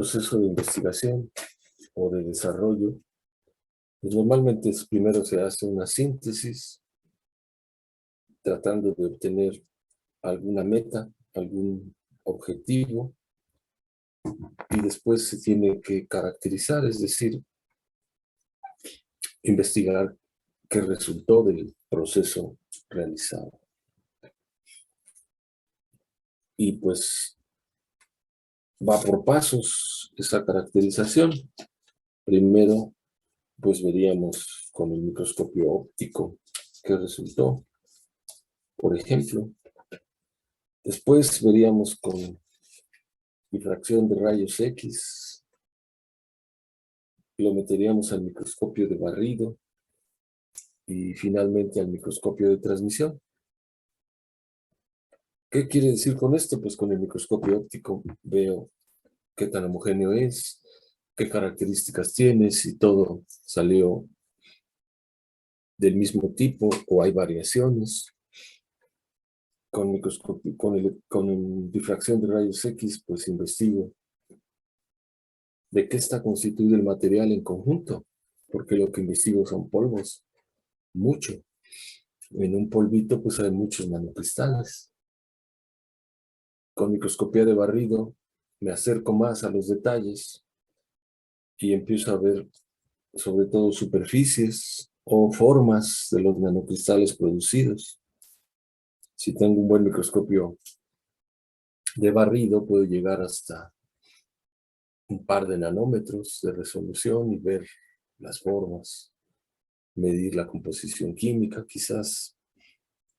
Proceso de investigación o de desarrollo, pues normalmente primero se hace una síntesis tratando de obtener alguna meta, algún objetivo, y después se tiene que caracterizar, es decir, investigar qué resultó del proceso realizado. Y pues va por pasos esa caracterización. Primero, pues veríamos con el microscopio óptico qué resultó, por ejemplo. Después veríamos con difracción de rayos X, lo meteríamos al microscopio de barrido y finalmente al microscopio de transmisión. ¿Qué quiere decir con esto? Pues con el microscopio óptico veo qué tan homogéneo es, qué características tiene, si todo salió del mismo tipo o hay variaciones. Con difracción de rayos X, pues investigo de qué está constituido el material en conjunto, porque lo que investigo son polvos, mucho. En un polvito pues hay muchos nanocristales. Con microscopía de barrido me acerco más a los detalles y empiezo a ver sobre todo superficies o formas de los nanocristales producidos. Si tengo un buen microscopio de barrido, puedo llegar hasta un par de nanómetros de resolución y ver las formas, medir la composición química, quizás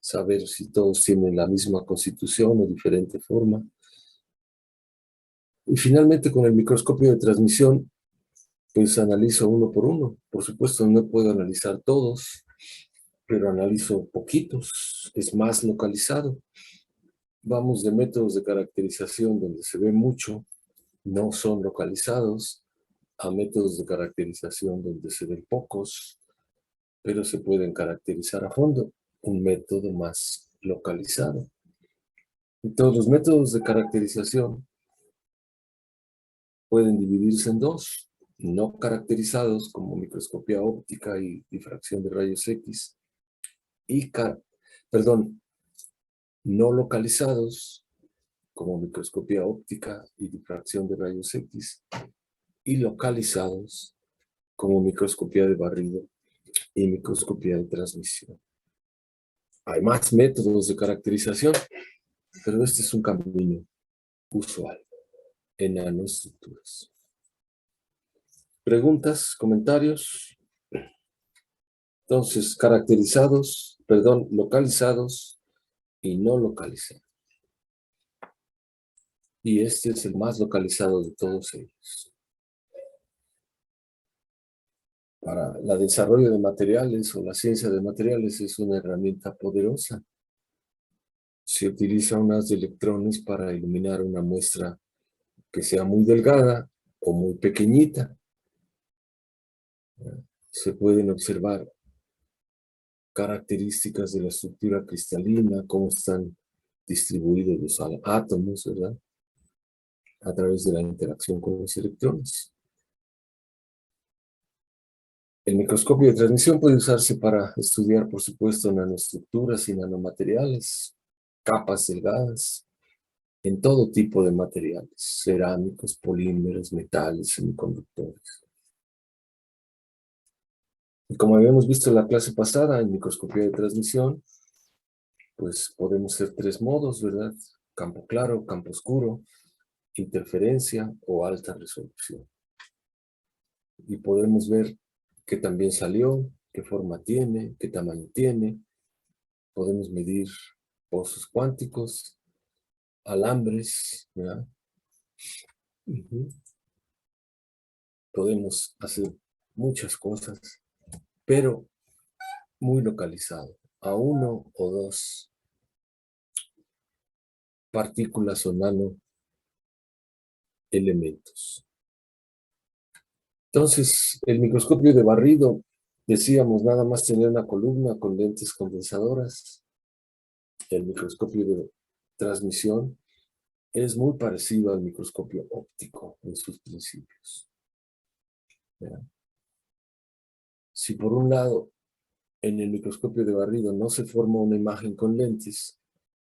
saber si todos tienen la misma constitución o diferente forma. Y finalmente con el microscopio de transmisión, pues analizo uno por uno. Por supuesto, no puedo analizar todos, pero analizo poquitos, es más localizado. Vamos de métodos de caracterización donde se ve mucho, no son localizados, a métodos de caracterización donde se ven pocos, pero se pueden caracterizar a fondo, un método más localizado. Y todos los métodos de caracterización pueden dividirse en dos: no caracterizados, como microscopía óptica y difracción de rayos X, y no localizados, como microscopía óptica y difracción de rayos X, y localizados, como microscopía de barrido y microscopía de transmisión. Hay más métodos de caracterización, pero este es un camino usual en nanoestructuras. ¿Preguntas, comentarios? Entonces, localizados y no localizados. Y este es el más localizado de todos ellos. Para el desarrollo de materiales o la ciencia de materiales es una herramienta poderosa. Se utiliza un haz de electrones para iluminar una muestra que sea muy delgada o muy pequeñita. Se pueden observar características de la estructura cristalina, cómo están distribuidos los átomos, ¿verdad? A través de la interacción con los electrones. El microscopio de transmisión puede usarse para estudiar, por supuesto, nanoestructuras y nanomateriales, capas delgadas, en todo tipo de materiales, cerámicos, polímeros, metales, semiconductores. Y como habíamos visto en la clase pasada, en microscopía de transmisión, pues podemos hacer tres modos, ¿verdad? Campo claro, campo oscuro, interferencia o alta resolución. Y podemos ver qué también salió, qué forma tiene, qué tamaño tiene. Podemos medir pozos cuánticos, alambres, ¿verdad? Podemos hacer muchas cosas, pero muy localizado, a uno o dos partículas o nano elementos. Entonces, el microscopio de barrido, decíamos, nada más tenía una columna con lentes condensadoras. El microscopio de transmisión es muy parecido al microscopio óptico en sus principios. ¿Ya? Si por un lado en el microscopio de barrido no se forma una imagen con lentes,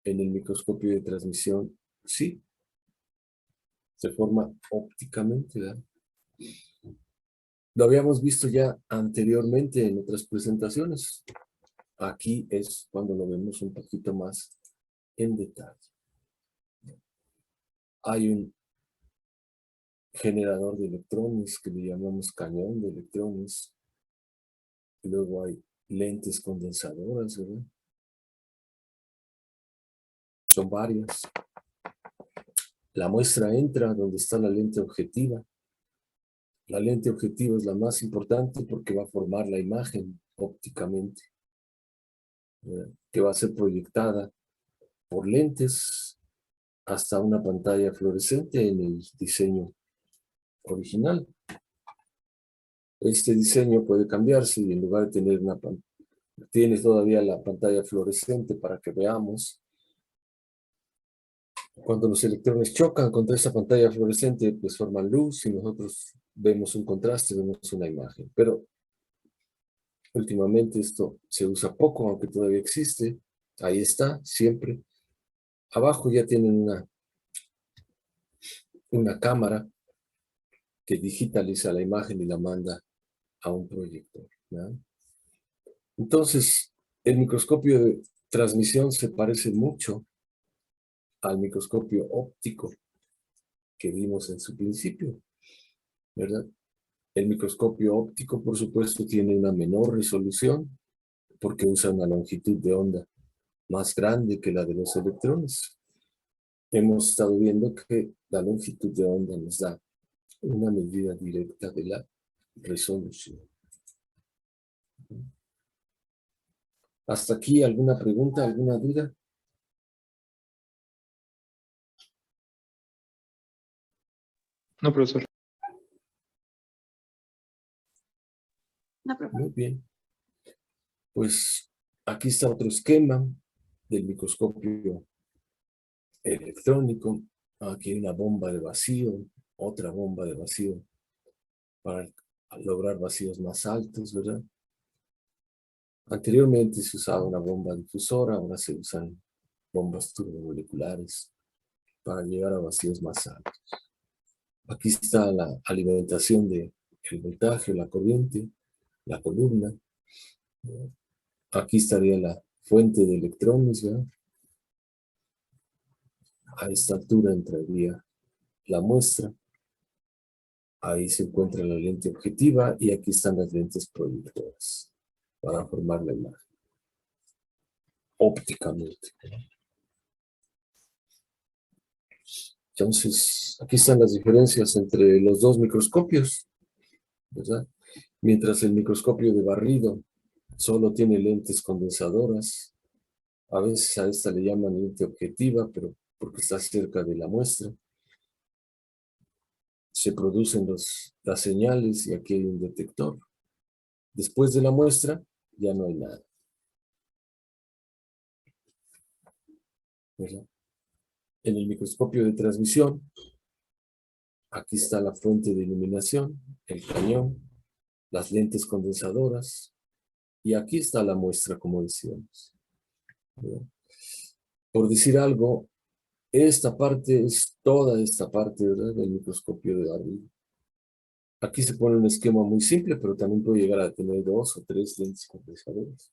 en el microscopio de transmisión sí, se forma ópticamente, ¿verdad? Lo habíamos visto ya anteriormente en otras presentaciones. Aquí es cuando lo vemos un poquito más en detalle. Hay un generador de electrones que le llamamos cañón de electrones. Y luego hay lentes condensadoras, ¿verdad? Son varias. La muestra entra donde está la lente objetiva. La lente objetiva es la más importante porque va a formar la imagen ópticamente, ¿verdad? Que va a ser proyectada por lentes hasta una pantalla fluorescente en el diseño original. Este diseño puede cambiarse y en lugar de tener tienes todavía la pantalla fluorescente para que veamos. Cuando los electrones chocan contra esa pantalla fluorescente, pues forman luz y nosotros vemos un contraste, vemos una imagen. Pero últimamente esto se usa poco, aunque todavía existe. Ahí está, siempre. Abajo ya tienen una cámara que digitaliza la imagen y la manda a un proyector, ¿no? Entonces, el microscopio de transmisión se parece mucho al microscopio óptico que vimos en su principio, ¿verdad? El microscopio óptico, por supuesto, tiene una menor resolución porque usa una longitud de onda más grande que la de los electrones. Hemos estado viendo que la longitud de onda nos da una medida directa de la resolución. ¿Hasta aquí alguna pregunta, alguna duda? No, profesor. No, profe. Muy bien. Pues aquí está otro esquema del microscopio electrónico. Aquí hay una bomba de vacío, otra bomba de vacío para lograr vacíos más altos, ¿verdad? Anteriormente se usaba una bomba difusora, ahora se usan bombas turbomoleculares para llegar a vacíos más altos. Aquí está la alimentación del voltaje, la corriente, la columna. Aquí estaría la fuente de electrones, ¿verdad? A esta altura entraría la muestra. Ahí se encuentra la lente objetiva y aquí están las lentes proyectoras para formar la imagen ópticamente. Entonces, aquí están las diferencias entre los dos microscopios, ¿verdad? Mientras el microscopio de barrido solo tiene lentes condensadoras, a veces a esta le llaman lente objetiva, pero porque está cerca de la muestra. Se producen las señales y aquí hay un detector. Después de la muestra ya no hay nada, ¿verdad? En el microscopio de transmisión, aquí está la fuente de iluminación, el cañón, las lentes condensadoras, y aquí está la muestra, como decíamos, ¿verdad? Por decir algo, esta parte es toda esta parte, ¿verdad?, del microscopio de barrido. Aquí se pone un esquema muy simple, pero también puede llegar a tener 2 o 3 lentes condensadoras.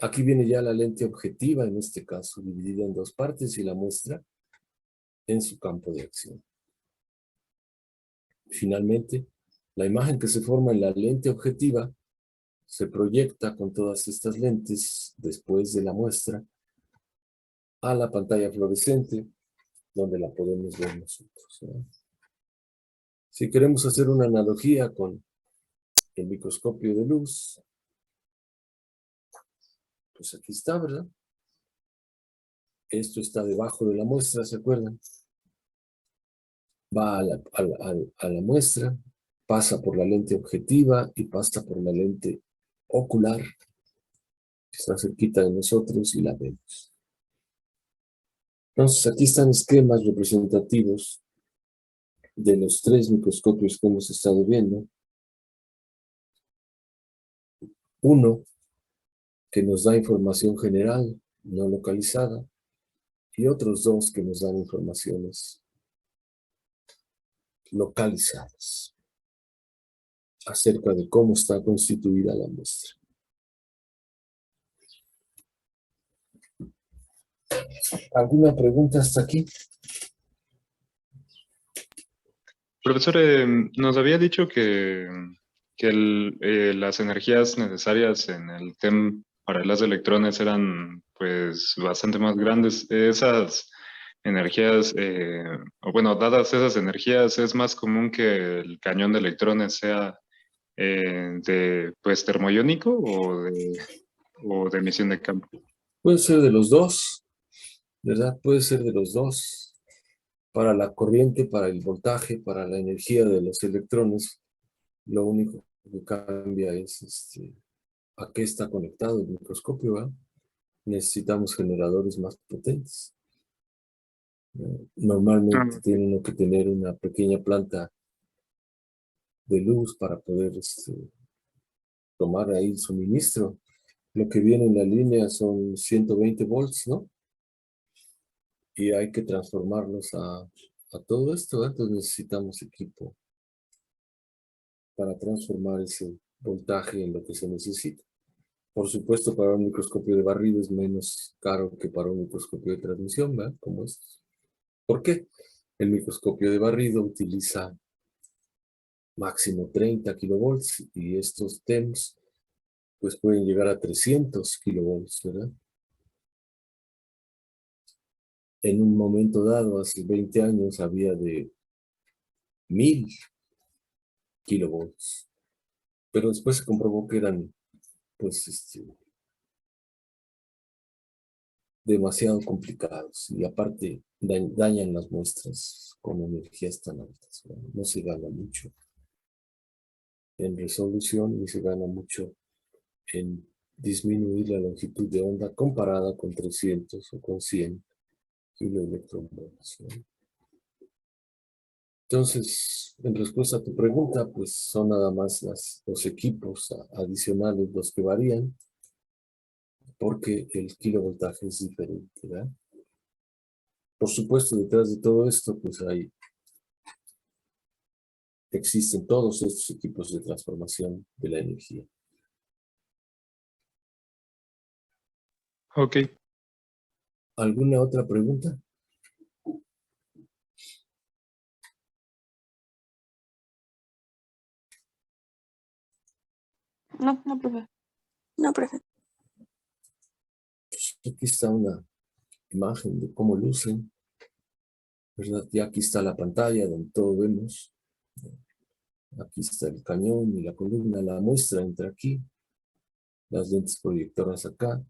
Aquí viene ya la lente objetiva, en este caso, dividida en 2 partes, y la muestra en su campo de acción. Finalmente, la imagen que se forma en la lente objetiva se proyecta con todas estas lentes después de la muestra a la pantalla fluorescente, donde la podemos ver nosotros, ¿no? Si queremos hacer una analogía con el microscopio de luz, pues aquí está, ¿verdad? Esto está debajo de la muestra, ¿se acuerdan? Va a la muestra, pasa por la lente objetiva y pasa por la lente ocular, que está cerquita de nosotros y la vemos. Entonces, aquí están esquemas representativos de los 3 microscopios que hemos estado viendo. Uno que nos da información general, no localizada, y otros 2 que nos dan informaciones localizadas acerca de cómo está constituida la muestra. ¿Alguna pregunta hasta aquí? Profesor, nos había dicho que las energías necesarias en el TEM para el haz de electrones eran pues bastante más grandes. Esas energías, o bueno, dadas esas energías, es más común que el cañón de electrones sea de pues termoiónico o de emisión de campo. Puede ser de los 2, ¿verdad? Puede ser de los 2. Para la corriente, para el voltaje, para la energía de los electrones, lo único que cambia es a qué está conectado el microscopio, ¿verdad? Necesitamos generadores más potentes. Normalmente tiene uno que tener una pequeña planta de luz para poder tomar ahí el suministro. Lo que viene en la línea son 120 volts, ¿no? Y hay que transformarlos a todo esto, ¿eh? Entonces necesitamos equipo para transformar ese voltaje en lo que se necesita. Por supuesto, para un microscopio de barrido es menos caro que para un microscopio de transmisión, ¿verdad? Como estos. ¿Por qué? El microscopio de barrido utiliza máximo 30 kilovolts y estos TEMS pues pueden llegar a 300 kilovolts, ¿verdad? En un momento dado, hace 20 años, había de 1000 kilovolts, pero después se comprobó que eran pues demasiado complicados y aparte dañan las muestras con energías tan altas, ¿verdad? No se gana mucho en resolución y se gana mucho en disminuir la longitud de onda comparada con 300 o con 100 kiloelectronvolts, ¿no? Entonces, en respuesta a tu pregunta, pues son nada más los equipos adicionales los que varían, porque el kilovoltaje es diferente, ¿verdad? Por supuesto, detrás de todo esto, pues existen todos estos equipos de transformación de la energía. Ok. ¿Alguna otra pregunta? No, no, profe. No, profe. Aquí está una imagen de cómo lucen, ¿verdad? Y aquí está la pantalla donde todo vemos. Aquí está el cañón y la columna, la muestra entra aquí, las lentes proyectoras acá,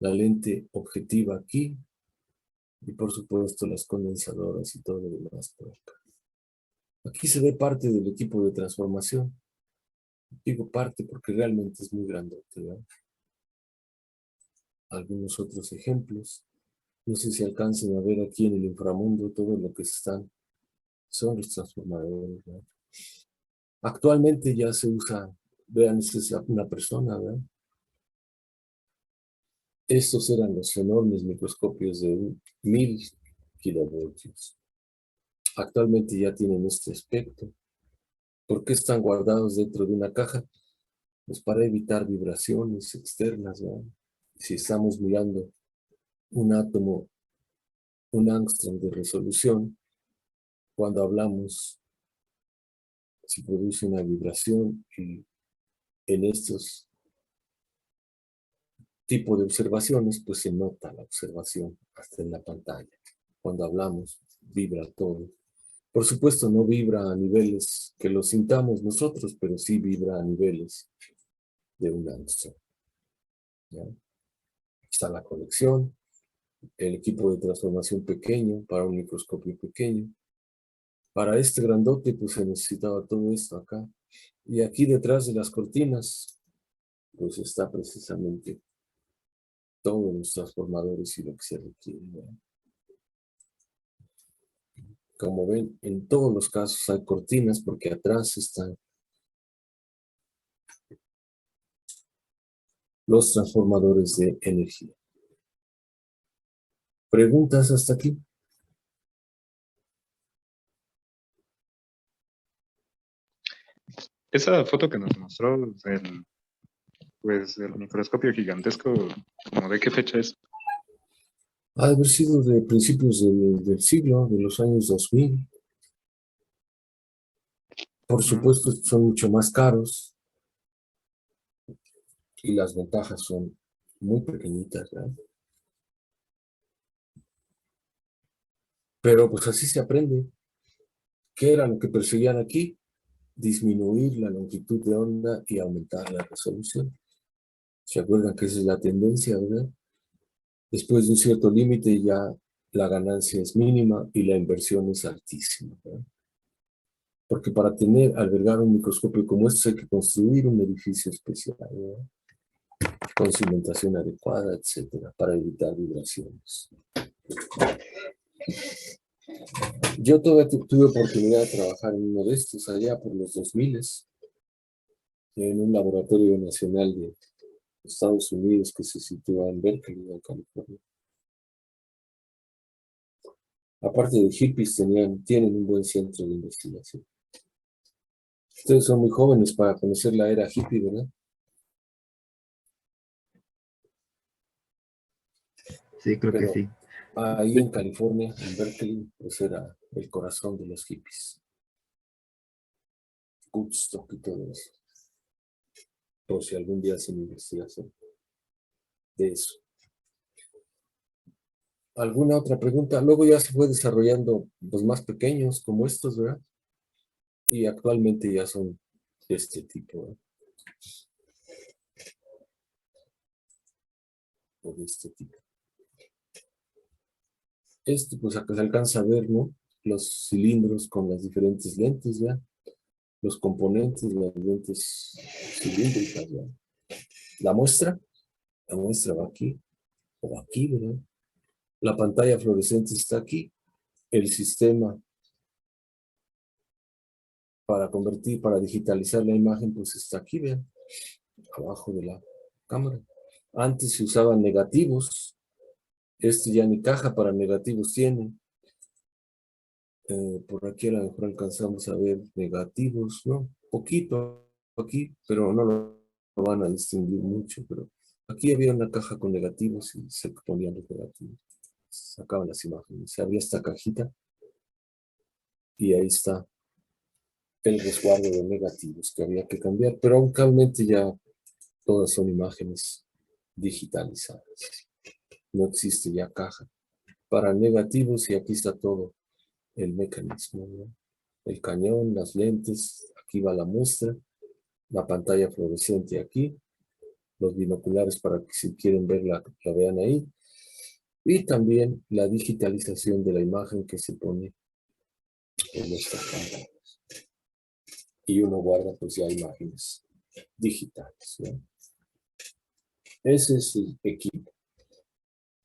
la lente objetiva aquí, y por supuesto las condensadoras y todo lo demás por acá. Aquí se ve parte del equipo de transformación. Digo parte porque realmente es muy grandote, ¿verdad? Algunos otros ejemplos. No sé si alcancen a ver aquí en el inframundo todo lo que son los transformadores, ¿verdad? Actualmente ya se usa, vean, esta es una persona, ¿verdad? Estos eran los enormes microscopios de 1000 kilovoltios. Actualmente ya tienen este aspecto. ¿Por qué están guardados dentro de una caja? Pues para evitar vibraciones externas, ¿verdad? Si estamos mirando un átomo, un ángstrom de resolución, cuando hablamos, se produce una vibración y en estos tipos de observaciones, pues se nota la observación hasta en la pantalla. Cuando hablamos, vibra todo. Por supuesto, no vibra a niveles que lo sintamos nosotros, pero sí vibra a niveles de un ángstrom, ¿ya? Está la conexión, el equipo de transformación pequeño para un microscopio pequeño. Para este grandote, pues se necesitaba todo esto acá. Y aquí detrás de las cortinas, pues está precisamente todos los transformadores y lo que se requiere, ¿verdad? Como ven, en todos los casos hay cortinas porque atrás están los transformadores de energía. ¿Preguntas hasta aquí? Esa foto que nos mostró del microscopio gigantesco, ¿como de qué fecha es? Ha de haber sido de principios del siglo, de los años 2000. Por supuesto, son mucho más caros y las ventajas son muy pequeñitas, ¿verdad? Pero pues así se aprende. ¿Qué era lo que perseguían aquí? Disminuir la longitud de onda y aumentar la resolución. ¿Se acuerdan que esa es la tendencia, verdad? Después de un cierto límite ya la ganancia es mínima y la inversión es altísima, ¿verdad? Porque para albergar un microscopio como este hay que construir un edificio especial, ¿verdad? Con cimentación adecuada, etcétera, para evitar vibraciones. Yo tuve oportunidad de trabajar en uno de estos allá por los 2000 en un laboratorio nacional de Estados Unidos que se sitúa en Berkeley, en California. Aparte de hippies, tienen un buen centro de investigación. Ustedes son muy jóvenes para conocer la era hippie, ¿verdad? Sí, creo que Pero sí. ahí en California, en Berkeley, pues era el corazón de los hippies. Woodstock y todo eso. Por si algún día hacen investigación de eso. ¿Alguna otra pregunta? Luego ya se fue desarrollando los más pequeños como estos, ¿verdad? Y actualmente ya son de este tipo, ¿verdad? O de este tipo. Pues acá se alcanza a ver, ¿no? Los cilindros con las diferentes lentes, ¿ya? Los componentes de las lentes cilíndricas, ¿ya? La muestra va aquí, o aquí, ¿verdad? La pantalla fluorescente está aquí. El sistema para digitalizar la imagen, pues está aquí, vean, abajo de la cámara. Antes se usaban negativos. Este ya ni caja para negativos tiene. Por aquí a lo mejor alcanzamos a ver negativos, ¿no? Poquito aquí, pero no lo van a distinguir mucho. Pero aquí había una caja con negativos y se ponían los negativos. Sacaban las imágenes. Se abría esta cajita y ahí está el resguardo de negativos que había que cambiar. Pero actualmente ya todas son imágenes digitalizadas. No existe ya caja para negativos y aquí está todo el mecanismo, ¿no? El cañón, las lentes, aquí va la muestra, la pantalla fluorescente aquí, los binoculares para que si quieren verla, la vean ahí, y también la digitalización de la imagen que se pone en estas pantallas. Y uno guarda pues ya imágenes digitales, ¿no? Ese es el equipo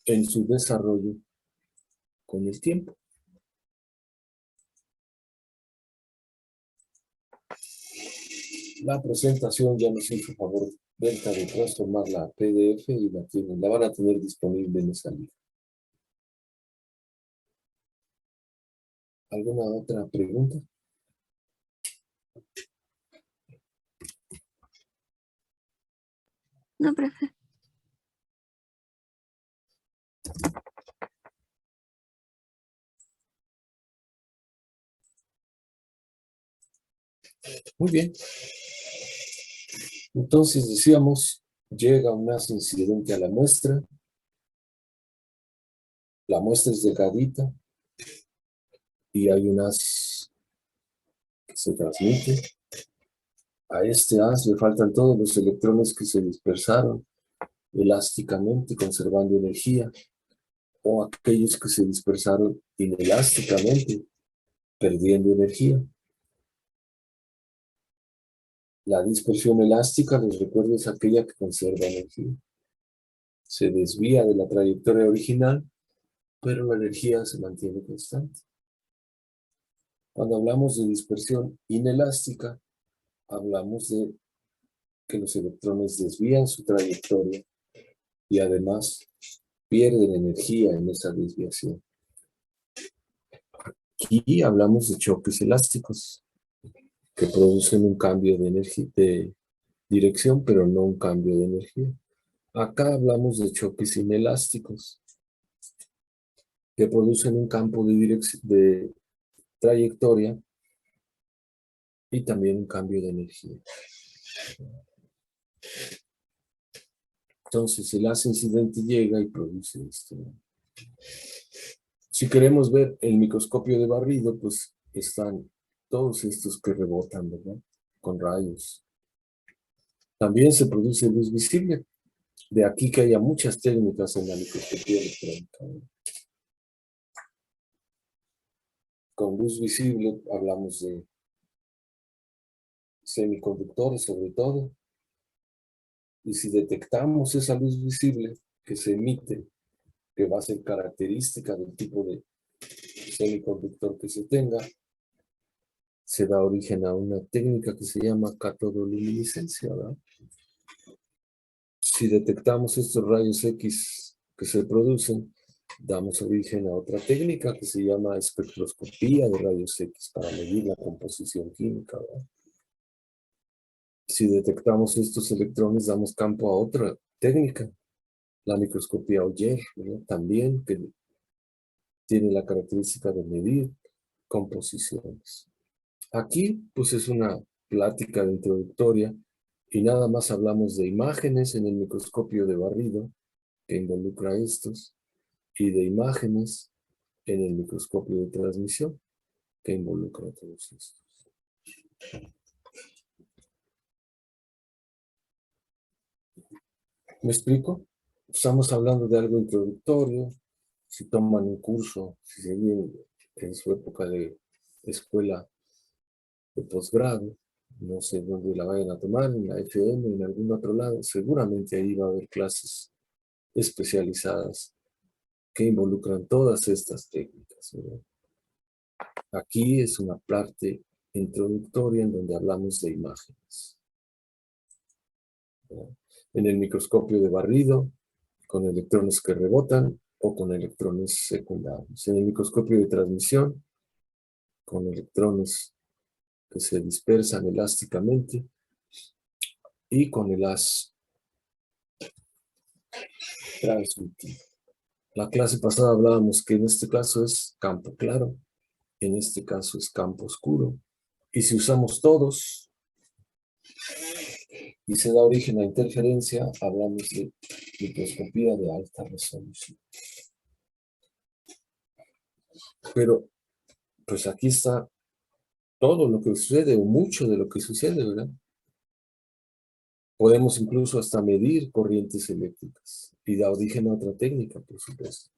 en su desarrollo con el tiempo. La presentación ya nos hizo favor Berta de transformarla a PDF y la van a tener disponible en esa línea. ¿Alguna otra pregunta? No, profe. Muy bien. Entonces decíamos, llega un haz incidente a la muestra. La muestra es delgadita y hay un haz que se transmite. A este haz le faltan todos los electrones que se dispersaron elásticamente, conservando energía, o aquellos que se dispersaron inelásticamente, perdiendo energía. La dispersión elástica, les recuerdo, es aquella que conserva energía. Se desvía de la trayectoria original, pero la energía se mantiene constante. Cuando hablamos de dispersión inelástica, hablamos de que los electrones desvían su trayectoria y además pierden energía en esa desviación. Aquí hablamos de choques elásticos que producen un cambio de energía, de dirección, pero no un cambio de energía. Acá hablamos de choques inelásticos que producen un campo de trayectoria y también un cambio de energía. Entonces el haz incidente llega y produce esto. Si queremos ver el microscopio de barrido, pues están todos estos que rebotan, ¿verdad? Con rayos. También se produce luz visible. De aquí que haya muchas técnicas en la microscopía electrónica, ¿no? Con luz visible hablamos de semiconductores sobre todo. Y si detectamos esa luz visible que se emite, que va a ser característica del tipo de semiconductor que se tenga, se da origen a una técnica que se llama catodoluminiscencia, ¿verdad? Si detectamos estos rayos X que se producen, damos origen a otra técnica que se llama espectroscopía de rayos X para medir la composición química, ¿verdad? Si detectamos estos electrones, damos campo a otra técnica, la microscopía Auger, ¿verdad? También que tiene la característica de medir composiciones. Aquí, pues es una plática de introductoria y nada más hablamos de imágenes en el microscopio de barrido que involucra estos y de imágenes en el microscopio de transmisión que involucra todos estos. ¿Me explico? Estamos hablando de algo introductorio. Si toman un curso, si se viene en su época de escuela de posgrado, no sé dónde la vayan a tomar, en la FM, en algún otro lado, seguramente ahí va a haber clases especializadas que involucran todas estas técnicas, ¿verdad? Aquí es una parte introductoria en donde hablamos de imágenes, ¿verdad? En el microscopio de barrido, con electrones que rebotan o con electrones secundarios. En el microscopio de transmisión, con electrones que se dispersan elásticamente y con el haz transmitido. La clase pasada hablábamos que en este caso es campo claro, en este caso es campo oscuro. Y si usamos todos y se da origen a interferencia, hablamos de microscopía de alta resolución. Pero, pues aquí está todo lo que sucede, o mucho de lo que sucede, ¿verdad? Podemos incluso hasta medir corrientes eléctricas y da origen a otra técnica, por supuesto.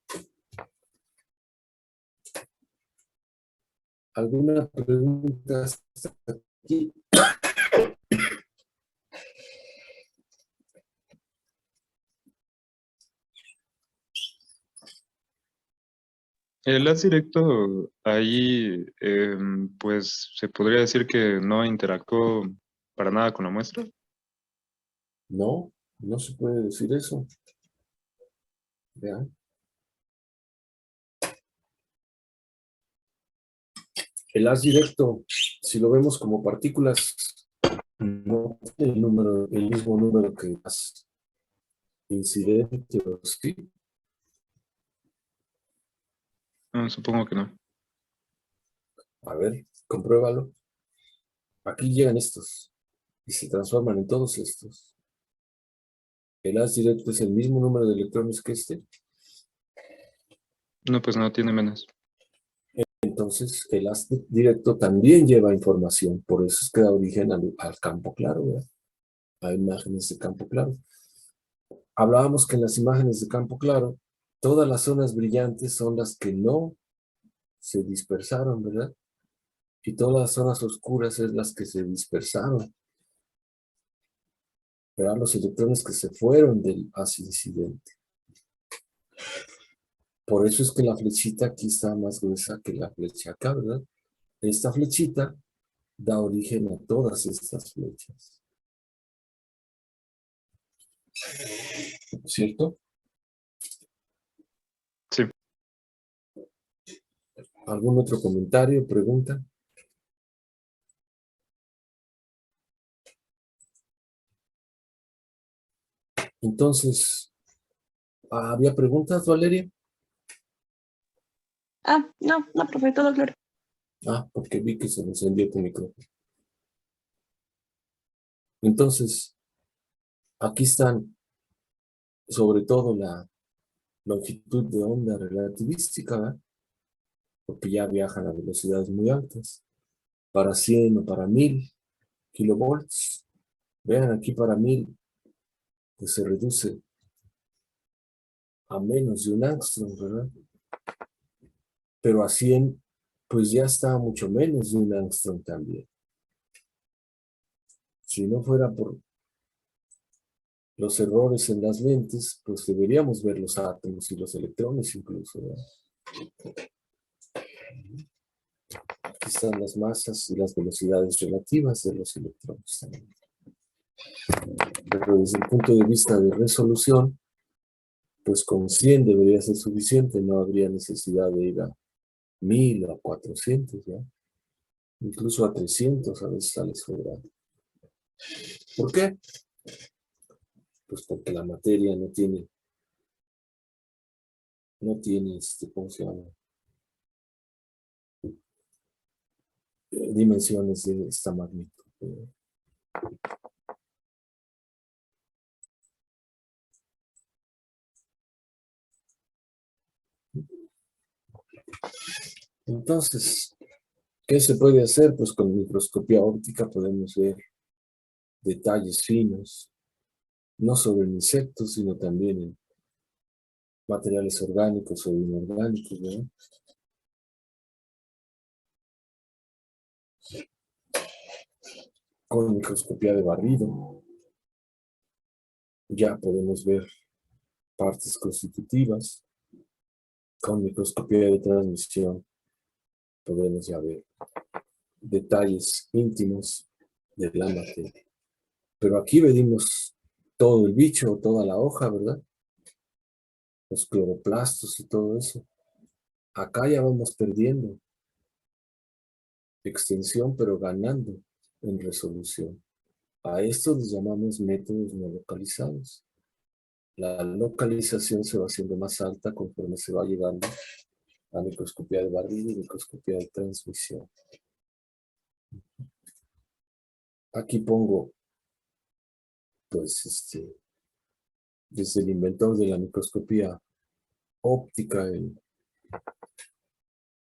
¿Alguna pregunta hasta aquí? El haz directo ahí, pues se podría decir que no interactuó para nada con la muestra. No, no se puede decir eso. Vean. El haz directo, si lo vemos como partículas, no tiene el mismo número que el haz incidente, ¿o sí? Supongo que no. A ver, compruébalo. Aquí llegan estos y se transforman en todos estos. El haz directo es el mismo número de electrones que este. No, pues no, tiene menos. Entonces, el haz directo también lleva información. Por eso es que da origen al campo claro, ¿verdad? A imágenes de campo claro. Hablábamos que en las imágenes de campo claro, todas las zonas brillantes son las que no se dispersaron, ¿verdad? Y todas las zonas oscuras es las que se dispersaron. ¿Verdad? Los electrones que se fueron del haz incidente. Por eso es que la flechita aquí está más gruesa que la flecha acá, ¿verdad? esta flechita da origen a todas estas flechas. ¿Cierto? Sí. ¿Algún otro comentario, pregunta? Entonces, ¿había preguntas, Valeria? No, profe, todo claro. Porque vi que se me encendió tu micrófono. Entonces, aquí están, sobre todo, la longitud de onda relativística, ¿verdad? Porque ya viajan a velocidades muy altas, para 100 o para 1000 kilovolts. Vean, aquí para 1000, pues se reduce a menos de un angstrom, ¿verdad? Pero a 100, pues ya está mucho menos de un angstrom también. Si no fuera por los errores en las lentes, pues deberíamos ver los átomos y los electrones incluso, ¿verdad? Aquí están las masas y las velocidades relativas de los electrones también. Pero desde el punto de vista de resolución, pues con 100 debería ser suficiente, no habría necesidad de ir a 1000 o a 400, ¿ya? Incluso a 300 a veces sale sobrado. ¿Por qué? Pues porque la materia no tiene, ¿cómo se llama? Dimensiones de esta magnitud. Entonces, ¿qué se puede hacer? Pues con microscopía óptica podemos ver detalles finos, no solo en insectos, sino también en materiales orgánicos o inorgánicos, ¿no? Con microscopía de barrido ya podemos ver partes constitutivas. Con microscopía de transmisión podemos ya ver detalles íntimos de la materia. Pero aquí medimos todo el bicho, toda la hoja, ¿verdad? Los cloroplastos y todo eso. Acá ya vamos perdiendo extensión, pero ganando en resolución. A esto les llamamos métodos no localizados. La localización se va haciendo más alta conforme se va llegando a microscopía de barrido y microscopía de transmisión. Aquí pongo, pues, desde el inventor de la microscopía óptica, el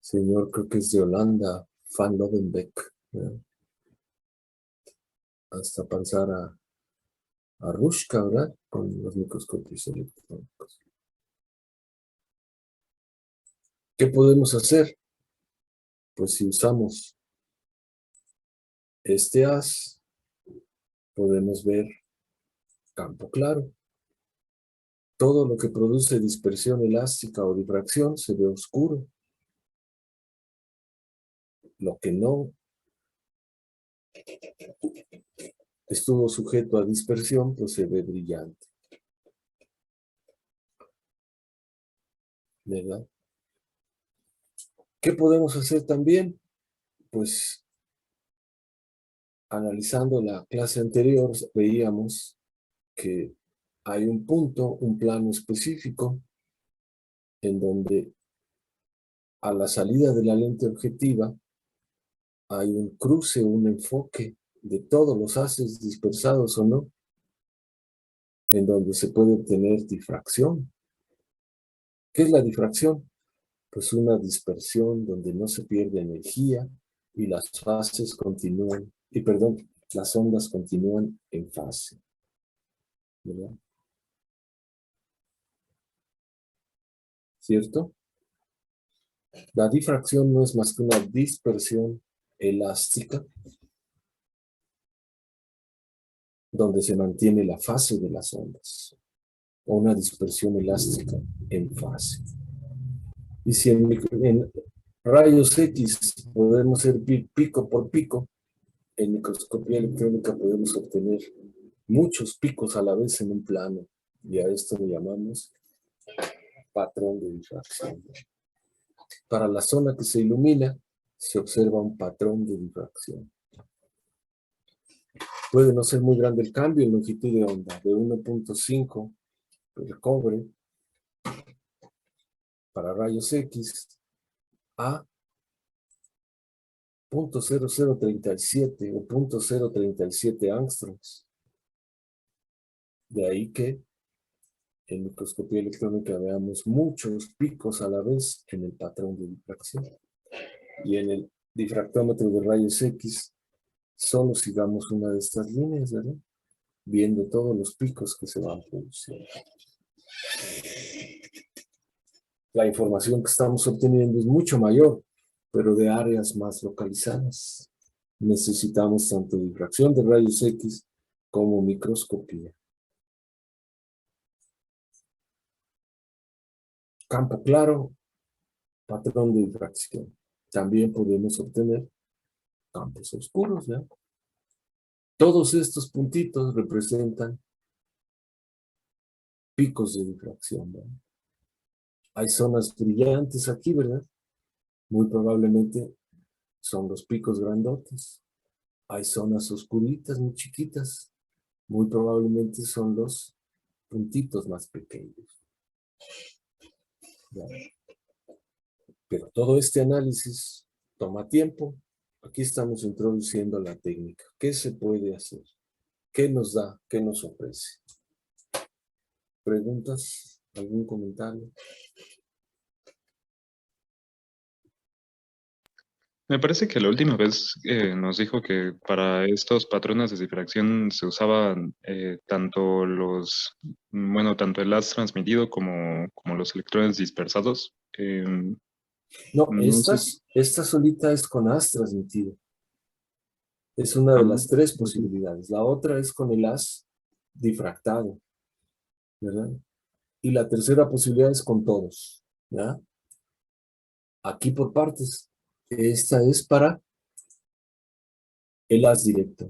señor, creo que es de Holanda, Van Leeuwenhoek, ¿verdad? Hasta pasar a Rushka, ¿verdad? Con los microscopios electrónicos. ¿Qué podemos hacer? Pues si usamos este haz, podemos ver campo claro. Todo lo que produce dispersión elástica o difracción se ve oscuro. Lo que no estuvo sujeto a dispersión, pues se ve brillante. ¿Verdad? ¿Qué podemos hacer también? Pues analizando la clase anterior, veíamos que hay un punto, un plano específico, en donde a la salida de la lente objetiva hay un cruce, un enfoque de todos los haces dispersados o no, en donde se puede obtener difracción. ¿Qué es la difracción? Pues una dispersión donde no se pierde energía y las fases continúan, las ondas continúan en fase. ¿Verdad? ¿Cierto? La difracción no es más que una dispersión elástica donde se mantiene la fase de las ondas, o una dispersión elástica en fase. Y si Rayos X podemos ir pico por pico. En microscopía electrónica podemos obtener muchos picos a la vez en un plano, y a esto le llamamos patrón de difracción. Para la zona que se ilumina, se observa un patrón de difracción. Puede no ser muy grande el cambio en longitud de onda, de 1.5 el cobre para rayos X a 0.0037 o 0.037 angstroms. De ahí que en microscopía electrónica veamos muchos picos a la vez en el patrón de difracción. Y en el difractómetro de rayos X solo sigamos una de estas líneas, ¿verdad? Viendo todos los picos que se van produciendo. La información que estamos obteniendo es mucho mayor, pero de áreas más localizadas. Necesitamos tanto difracción de rayos X como microscopía. Campo claro, patrón de difracción. También podemos obtener campos oscuros, ¿ya? Todos estos puntitos representan picos de difracción, ¿verdad? Hay zonas brillantes aquí, ¿verdad? Muy probablemente son los picos grandotes. Hay zonas oscuritas, muy chiquitas. Muy probablemente son los puntitos más pequeños. ¿Ya? Pero todo este análisis toma tiempo. Aquí estamos introduciendo la técnica. ¿Qué se puede hacer? ¿Qué nos da? ¿Qué nos ofrece? ¿Preguntas? ¿Algún comentario? Me parece que la última vez nos dijo que para estos patrones de difracción se usaban tanto el haz transmitido como los electrones dispersados. No, No sé. esta solita es con haz transmitido. Es una de las tres posibilidades. La otra es con el haz difractado, ¿verdad? Y la tercera posibilidad es con todos, ¿ya? Aquí por partes. Esta es para el haz directo.